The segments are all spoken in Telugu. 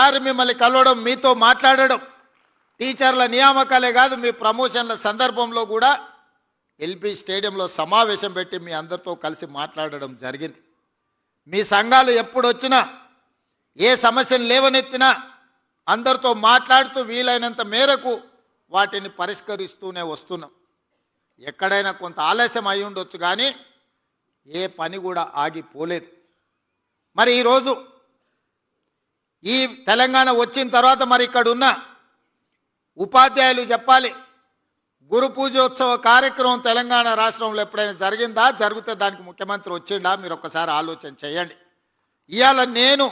ఒకసారి మిమ్మల్ని కలవడం, మీతో మాట్లాడడం, టీచర్ల నియామకాలే కాదు మీ ప్రమోషన్ల సందర్భంలో కూడా ఎల్బీ స్టేడియంలో సమావేశం పెట్టి మీ అందరితో కలిసి మాట్లాడడం జరిగింది. మీ సంఘాలు ఎప్పుడు వచ్చినా ఏ సమస్యను లేవనెత్తినా అందరితో మాట్లాడుతూ వీలైనంత మేరకు వాటిని పరిష్కరిస్తూనే వస్తున్నాం. ఎక్కడైనా కొంత ఆలస్యం అయి ఉండొచ్చు కానీ ఏ పని కూడా ఆగిపోలేదు. మరి ఈరోజు ఈ తెలంగాణ వచ్చిన తర్వాత మరి ఇక్కడ ఉన్న ఉపాధ్యాయులు చెప్పాలి, గురు పూజోత్సవ కార్యక్రమం తెలంగాణ రాష్ట్రంలో ఎప్పుడైనా జరిగిందా? జరిగితే దానికి ముఖ్యమంత్రి వచ్చిండా? మీరు ఒక్కసారి ఆలోచన చేయండి. ఇవాళ నేను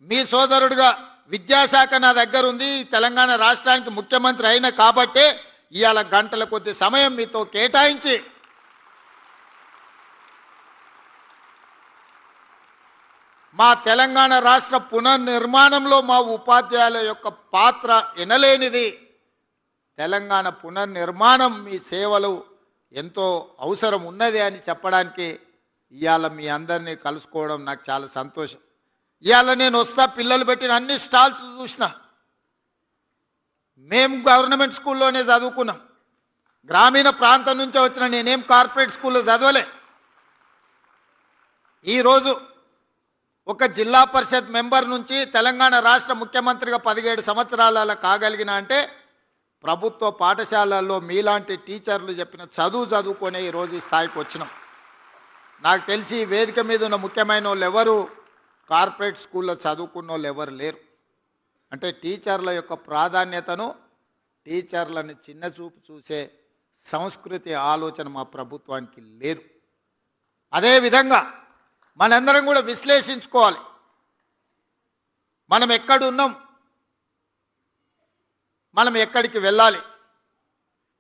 మీ సోదరుడిగా విద్యాశాఖ నా దగ్గర ఉంది. తెలంగాణ రాష్ట్రానికి ముఖ్యమంత్రి అయిన కాబట్టే ఇవాళ గంటల కొద్ది సమయం మీతో కేటాయించి మా తెలంగాణ రాష్ట్ర పునర్నిర్మాణంలో మా ఉపాధ్యాయుల యొక్క పాత్ర ఎనలేనిది. తెలంగాణ పునర్నిర్మాణం మీ సేవలు ఎంతో అవసరం ఉన్నది అని చెప్పడానికి ఇవాళ మీ అందరినీ కలుసుకోవడం నాకు చాలా సంతోషం. ఇవాళ నేను వస్తా పిల్లలు పెట్టిన అన్ని స్టాల్స్ చూసిన. మేము గవర్నమెంట్ స్కూల్లోనే చదువుకున్నాం. గ్రామీణ ప్రాంతం నుంచి వచ్చిన నేనేం కార్పొరేట్ స్కూల్లో చదవలే. ఈరోజు ఒక జిల్లా పరిషత్ మెంబర్ నుంచి తెలంగాణ రాష్ట్ర ముఖ్యమంత్రిగా 17 సంవత్సరాల కాగలిగిన అంటే ప్రభుత్వ పాఠశాలల్లో మీలాంటి టీచర్లు చెప్పిన చదువుకొనే ఈరోజు ఈ స్థాయికి వచ్చినాం. నాకు తెలిసి వేదిక మీద ఉన్న ముఖ్యమైన వాళ్ళు ఎవరు కార్పొరేట్ స్కూల్లో చదువుకున్న వాళ్ళు ఎవరు లేరు. అంటే టీచర్ల యొక్క ప్రాధాన్యతను, టీచర్లను చిన్న చూపు చూసే సంస్కృతి ఆలోచన మా ప్రభుత్వానికి లేదు. అదేవిధంగా మనందరం కూడా విశ్లేషించుకోవాలి, మనం ఎక్కడున్నాం, మనం ఎక్కడికి వెళ్ళాలి.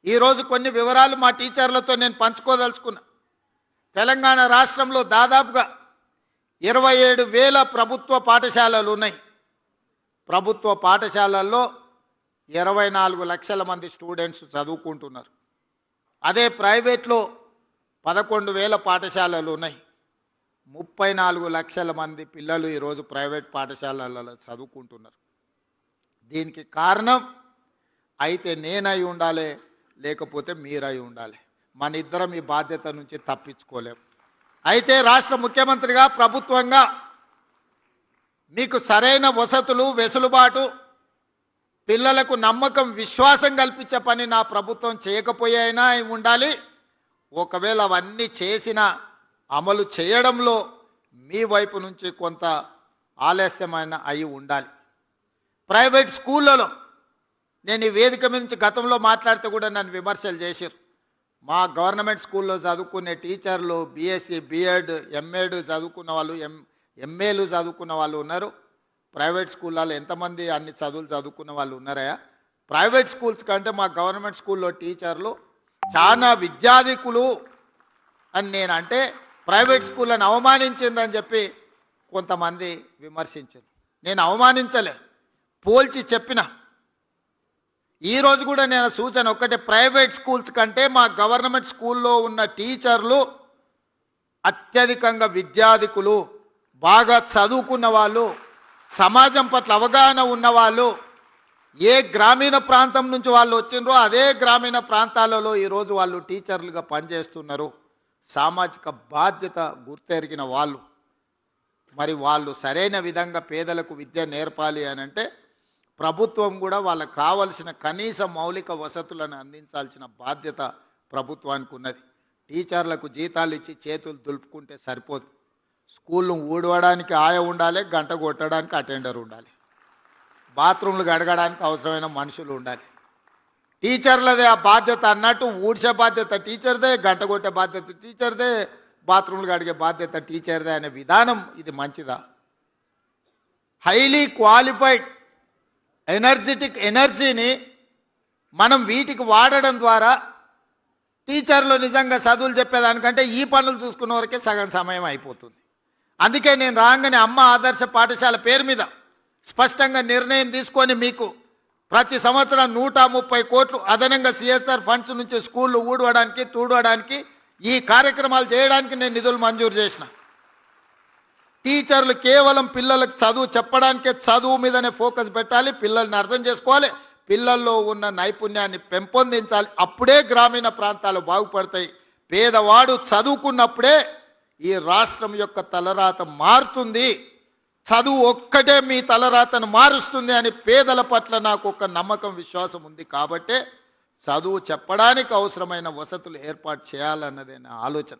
ఈరోజు కొన్ని వివరాలు మా టీచర్లతో నేను పంచుకోదలుచుకున్నా. తెలంగాణ రాష్ట్రంలో దాదాపుగా 27,000 ప్రభుత్వ పాఠశాలలు ఉన్నాయి. ప్రభుత్వ పాఠశాలల్లో 24 లక్షల మంది స్టూడెంట్స్ చదువుకుంటున్నారు. అదే ప్రైవేట్లో 11,000 పాఠశాలలు ఉన్నాయి. 34 లక్షల మంది పిల్లలు ఈరోజు ప్రైవేట్ పాఠశాలలలో చదువుకుంటున్నారు. దీనికి కారణం అయితే నేనై ఉండాలి, లేకపోతే మీరై ఉండాలి. మన ఇద్దరం ఈ బాధ్యత నుంచి తప్పించుకోలేం. అయితే రాష్ట్ర ముఖ్యమంత్రిగా, ప్రభుత్వంగా మీకు సరైన వసతులు, వెసులుబాటు, పిల్లలకు నమ్మకం, విశ్వాసం కల్పించే పని నా ప్రభుత్వం చేయకపోయినా ఉండాలి. ఒకవేళ అవన్నీ చేసినా అమలు చేయడంలో మీ వైపు నుంచి కొంత ఆలస్యమైన అయి ఉండాలి. ప్రైవేట్ స్కూళ్ళలో నేను ఈ వేదిక నుంచి గతంలో మాట్లాడితే కూడా నన్ను విమర్శలు చేశారు. మా గవర్నమెంట్ స్కూల్లో చదువుకునే టీచర్లు బీఎస్సీ, బీఎడ్, ఎంఎడ్ చదువుకున్న వాళ్ళు, ఎంఏలు చదువుకున్న వాళ్ళు ఉన్నారు. ప్రైవేట్ స్కూళ్ళలో ఎంతమంది అన్ని చదువులు చదువుకున్న వాళ్ళు ఉన్నారా? ప్రైవేట్ స్కూల్స్ కంటే మా గవర్నమెంట్ స్కూల్లో టీచర్లు చాలా విద్యాధికులు అని నేను అంటే ప్రైవేట్ స్కూళ్ళని అవమానించిందని చెప్పి కొంతమంది విమర్శించారు. నేను అవమానించలే, పోల్చి చెప్పిన. ఈరోజు కూడా నేను సూచన ఒక్కటే, ప్రైవేట్ స్కూల్స్ కంటే మా గవర్నమెంట్ స్కూల్లో ఉన్న టీచర్లు అత్యధికంగా విద్యాధికులు, బాగా చదువుకున్న వాళ్ళు, సమాజం పట్ల అవగాహన ఉన్నవాళ్ళు. ఏ గ్రామీణ ప్రాంతం నుంచి వాళ్ళు వచ్చిండ్రో అదే గ్రామీణ ప్రాంతాలలో ఈరోజు వాళ్ళు టీచర్లుగా పనిచేస్తున్నారు. సామాజిక బాధ్యత గుర్తెరిగిన వాళ్ళు. మరి వాళ్ళు సరైన విధంగా పేదలకు విద్య నేర్పాలి అని అంటే ప్రభుత్వం కూడా వాళ్ళకు కావలసిన కనీస మౌలిక వసతులను అందించాల్సిన బాధ్యత ప్రభుత్వానికి ఉన్నది. టీచర్లకు జీతాలు ఇచ్చి చేతులు దులుపుకుంటే సరిపోదు. స్కూళ్ళు ఊడవడానికి ఆయ ఉండాలి, గంట కొట్టడానికి అటెండర్ ఉండాలి, బాత్రూమ్లు గడగడానికి అవసరమైన మనుషులు ఉండాలి. టీచర్లదే ఆ బాధ్యత అన్నట్టు ఊడ్చే బాధ్యత టీచర్దే, గంట కొట్టే బాధ్యత టీచర్దే, బాత్రూమ్లు గడిగే బాధ్యత టీచర్దే అనే విధానం ఇది మంచిదా? హైలీ క్వాలిఫైడ్ ఎనర్జెటిక్ ఎనర్జీని మనం వీటికి వాడడం ద్వారా టీచర్లు నిజంగా చదువులు చెప్పేదానికంటే ఈ పనులు చూసుకున్న వరకే సగం సమయం అయిపోతుంది. అందుకే నేను రాగానే అమ్మ ఆదర్శ పాఠశాల పేరు మీద స్పష్టంగా నిర్ణయం తీసుకొని మీకు ప్రతి సంవత్సరం 130 కోట్లు అదనంగా సిఎస్ఆర్ ఫండ్స్ నుంచి స్కూళ్ళు ఊడవడానికి, తూడవడానికి, ఈ కార్యక్రమాలు చేయడానికి నేను నిధులు మంజూరు చేసిన. టీచర్లు కేవలం పిల్లలకు చదువు చెప్పడానికే చదువు మీదనే ఫోకస్ పెట్టాలి, పిల్లల్ని అర్థం చేసుకోవాలి, పిల్లల్లో ఉన్న నైపుణ్యాన్ని పెంపొందించాలి. అప్పుడే గ్రామీణ ప్రాంతాలు బాగుపడతాయి. పేదవాడు చదువుకున్నప్పుడే ఈ రాష్ట్రం యొక్క తలరాత మారుతుంది. చదువు ఒక్కటే మీ తలరాతను మారుస్తుంది అని పేదల పట్ల నాకు ఒక నమ్మకం, విశ్వాసం ఉంది. కాబట్టే చదువు చెప్పడానికి అవసరమైన వసతులు ఏర్పాటు చేయాలన్నదే నా ఆలోచన.